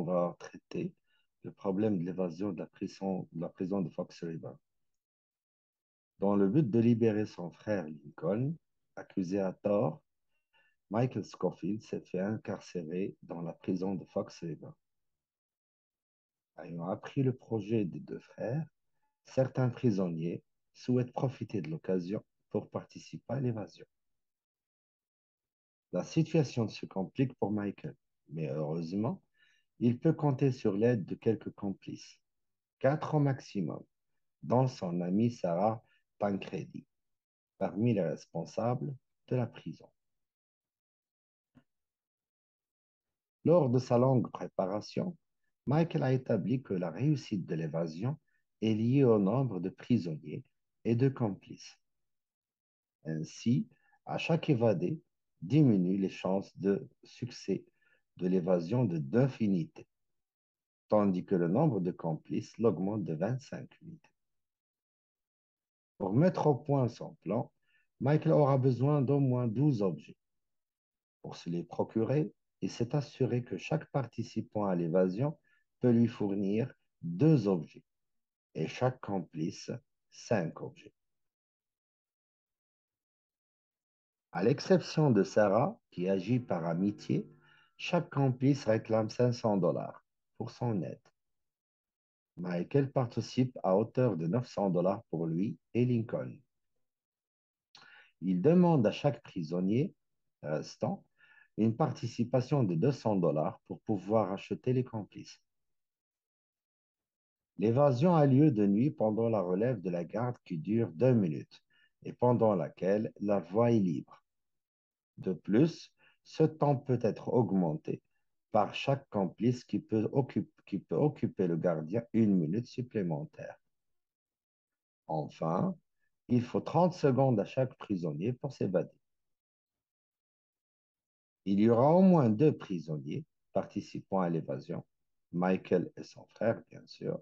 on va traiter le problème de l'évasion de la prison de Fox River. Dans le but de libérer son frère Lincoln, accusé à tort, Michael Scofield s'est fait incarcérer dans la prison de Fox River. Ayant appris le projet des deux frères, certains prisonniers souhaitent profiter de l'occasion pour participer à l'évasion. La situation se complique pour Michael, mais heureusement, il peut compter sur l'aide de quelques complices, quatre au maximum, dont son amie Sarah Tancredi, parmi les responsables de la prison. Lors de sa longue préparation, Michael a établi que la réussite de l'évasion est liée au nombre de prisonniers et de complices. Ainsi, à chaque évadé, diminue les chances de succès de l'évasion de 2 unités, tandis que le nombre de complices l'augmente de 25 unités. Pour mettre au point son plan, Michael aura besoin d'au moins 12 objets. Pour se les procurer, il s'est assuré que chaque participant à l'évasion peut lui fournir 2 objets et chaque complice 5 objets. À l'exception de Sarah, qui agit par amitié, chaque complice réclame 500 dollars pour son aide. Michael participe à hauteur de 900 dollars pour lui et Lincoln. Il demande à chaque prisonnier restant une participation de 200 dollars pour pouvoir acheter les complices. L'évasion a lieu de nuit pendant la relève de la garde qui dure 2 minutes et pendant laquelle la voie est libre. De plus, ce temps peut être augmenté par chaque complice qui peut occuper le gardien 1 minute supplémentaire. Enfin, il faut 30 secondes à chaque prisonnier pour s'évader. Il y aura au moins 2 prisonniers participant à l'évasion, Michael et son frère, bien sûr,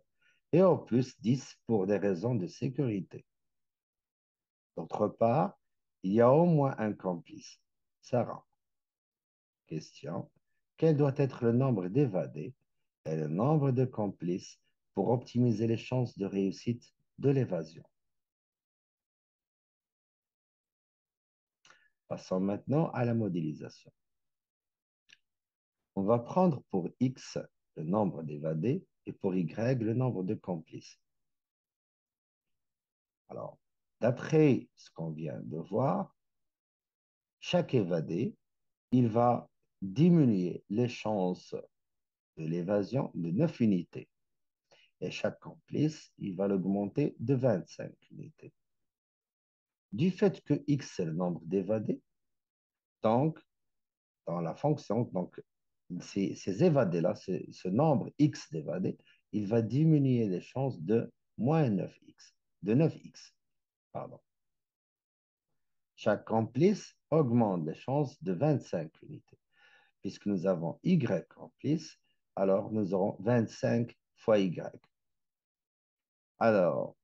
et au plus 10 pour des raisons de sécurité. D'autre part, il y a au moins un complice, Sarah. Question, quel doit être le nombre d'évadés et le nombre de complices pour optimiser les chances de réussite de l'évasion? Passons maintenant à la modélisation. On va prendre pour X le nombre d'évadés et pour Y le nombre de complices. Alors, d'après ce qu'on vient de voir, chaque évadé, il va diminuer les chances de l'évasion de 9 unités. Et chaque complice, il va l'augmenter de 25 unités. Du fait que X est le nombre d'évadés, donc, dans la fonction, donc, ces évadés-là, ce nombre X d'évadés, il va diminuer les chances de moins 9X, de 9X, pardon. Chaque complice augmente les chances de 25 unités. Puisque nous avons Y complice, alors nous aurons 25 fois Y. Alors,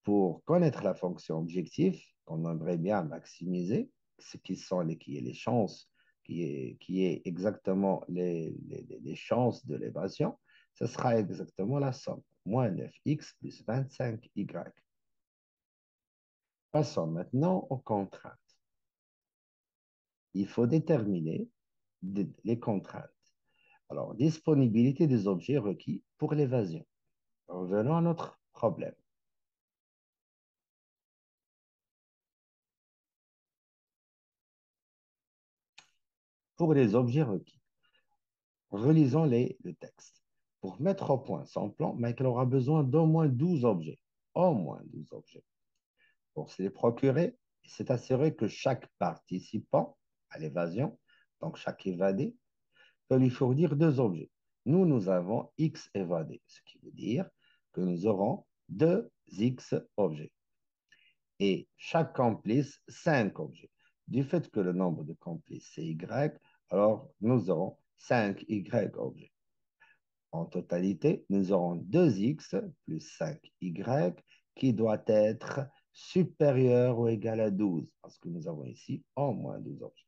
pour connaître la fonction objectif, qu'on aimerait bien maximiser, ce qui sont les chances, qui est exactement les chances de l'évasion, ce sera exactement la somme, moins 9x plus 25y. Passons maintenant aux contraintes. Il faut déterminer les contraintes. Alors, disponibilité des objets requis pour l'évasion. Revenons à notre problème. Pour les objets requis, relisons le texte. Pour mettre au point son plan, Michael aura besoin d'au moins 12 objets. Au moins 12 objets. Pour se les procurer, il s'est assuré que chaque participant à l'évasion, donc chaque évadé, peut lui fournir 2 objets. Nous avons X évadés, ce qui veut dire que nous aurons 2 X objets. Et chaque complice, 5 objets. Du fait que le nombre de complices, c'est Y, alors nous aurons 5 Y objets. En totalité, nous aurons 2x plus 5y qui doit être supérieur ou égal à 12, parce que nous avons ici au moins 12 objets.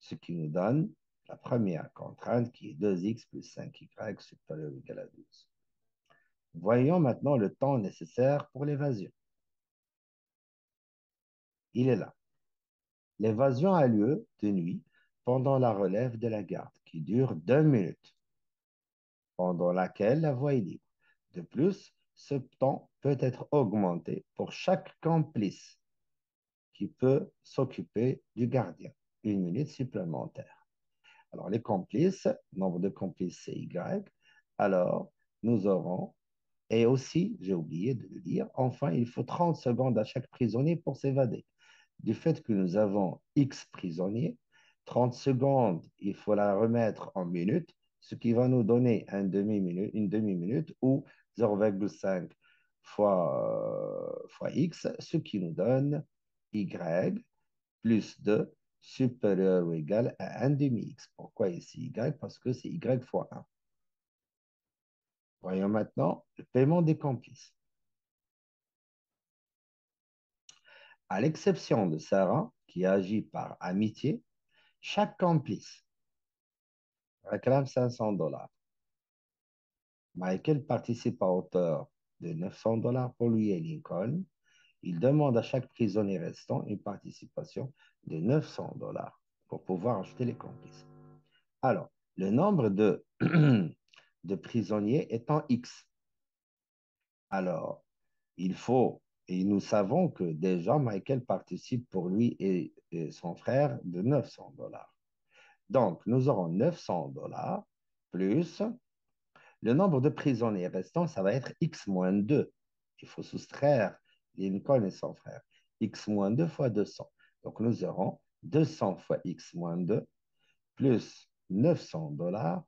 Ce qui nous donne La première contrainte qui est 2x plus 5y supérieur ou égal à 12. Voyons maintenant le temps nécessaire pour l'évasion. Il est là. L'évasion a lieu de nuit pendant la relève de la garde qui dure 2 minutes, pendant laquelle la voie est libre. De plus, ce temps peut être augmenté pour chaque complice qui peut s'occuper du gardien. 1 minute supplémentaire. Alors, les complices, nombre de complices, c'est Y. Alors, nous aurons, et aussi, j'ai oublié de le dire, enfin, il faut 30 secondes à chaque prisonnier pour s'évader. Du fait que nous avons X prisonniers, 30 secondes, il faut la remettre en minutes, ce qui va nous donner une demi-minute ou 0,5 fois X, ce qui nous donne Y plus 2 supérieur ou égal à 1 demi-X. Pourquoi ici Y? Parce que c'est Y fois 1. Voyons maintenant le paiement des complices. À l'exception de Sarah, qui agit par amitié, chaque complice réclame 500 $. Michael participe à hauteur de 900 $ pour lui et Lincoln. Il demande à chaque prisonnier restant une participation de 900 $ pour pouvoir acheter les complices. Alors, le nombre de prisonniers étant X. Alors, il faut, et nous savons que déjà Michael participe pour lui et son frère de 900 $. Donc, nous aurons 900 $ plus le nombre de prisonniers restants, ça va être x moins 2. Il faut soustraire Lincoln et son frère. X moins 2 fois 200. Donc, nous aurons 200 fois x moins 2 plus 900 $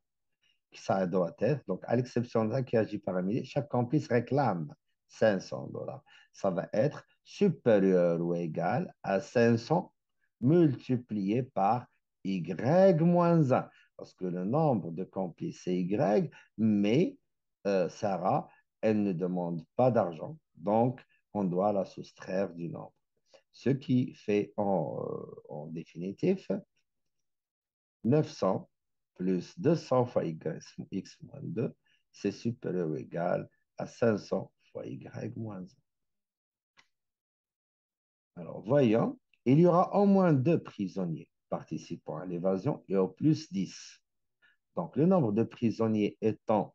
ça doit être, donc à l'exception de ça qui agit par amitié, chaque complice réclame 500 $. Ça va être supérieur ou égal à 500 multiplié par Y moins 1, parce que le nombre de complices c'est Y, mais Sarah, elle ne demande pas d'argent, donc on doit la soustraire du nombre. Ce qui fait en définitif 900 plus 200 fois x moins 2, c'est supérieur ou égal à 500 fois y moins 1. Alors, voyons, il y aura au moins 2 prisonniers participant à l'évasion et au plus 10. Donc, le nombre de prisonniers étant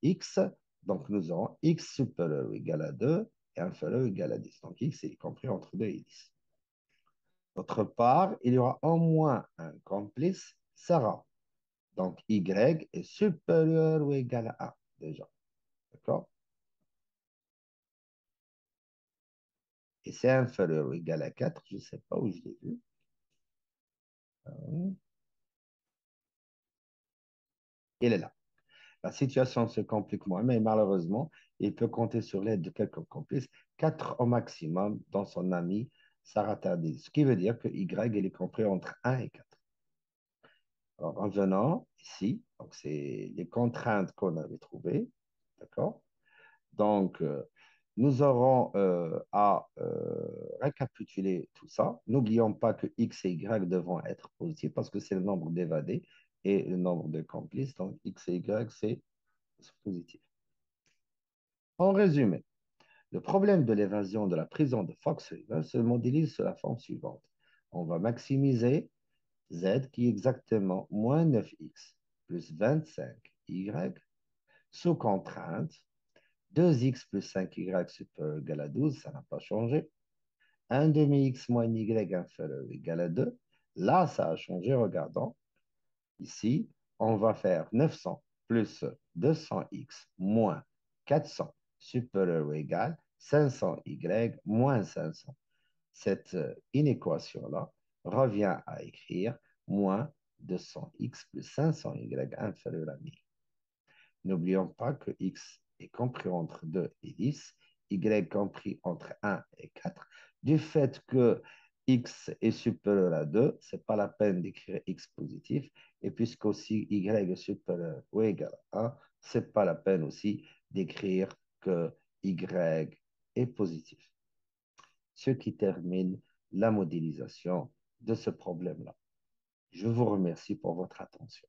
x, donc nous aurons x supérieur ou égal à 2 et inférieur ou égal à 10. Donc, x est compris entre 2 et 10. D'autre part, il y aura au moins un complice, Sarah. Donc, y est supérieur ou égal à 1, déjà. D'accord? Et c'est inférieur ou égal à 4, je ne sais pas où je l'ai vu. Il est là. La situation se complique moins, mais malheureusement, il peut compter sur l'aide de quelques complices, 4 au maximum dans son ami Sarah Tardy. Ce qui veut dire que Y il est compris entre 1 et 4. Alors, en venant ici, donc c'est les contraintes qu'on avait trouvées. D'accord? Donc, nous aurons à récapituler tout ça. N'oublions pas que X et Y devront être positifs parce que c'est le nombre d'évadés et le nombre de complices. Donc, X et Y, c'est positif. En résumé, le problème de l'évasion de la prison de Fox River se modélise sous la forme suivante. On va maximiser Z qui est exactement moins 9X plus 25Y sous contrainte 2x plus 5y supérieur ou égal à 12, ça n'a pas changé. 1 demi-x moins y inférieur ou égal à 2. Là, ça a changé. Regardons. Ici, on va faire 900 plus 200x moins 400 supérieur ou égal 500y moins 500. Cette inéquation-là revient à écrire moins 200x plus 500y inférieur à 1000. N'oublions pas que x est compris entre 2 et 10, y compris entre 1 et 4. Du fait que x est supérieur à 2, ce n'est pas la peine d'écrire x positif. Et puisque aussi y est supérieur ou égal à 1, ce n'est pas la peine aussi d'écrire que y est positif. Ce qui termine la modélisation de ce problème-là. Je vous remercie pour votre attention.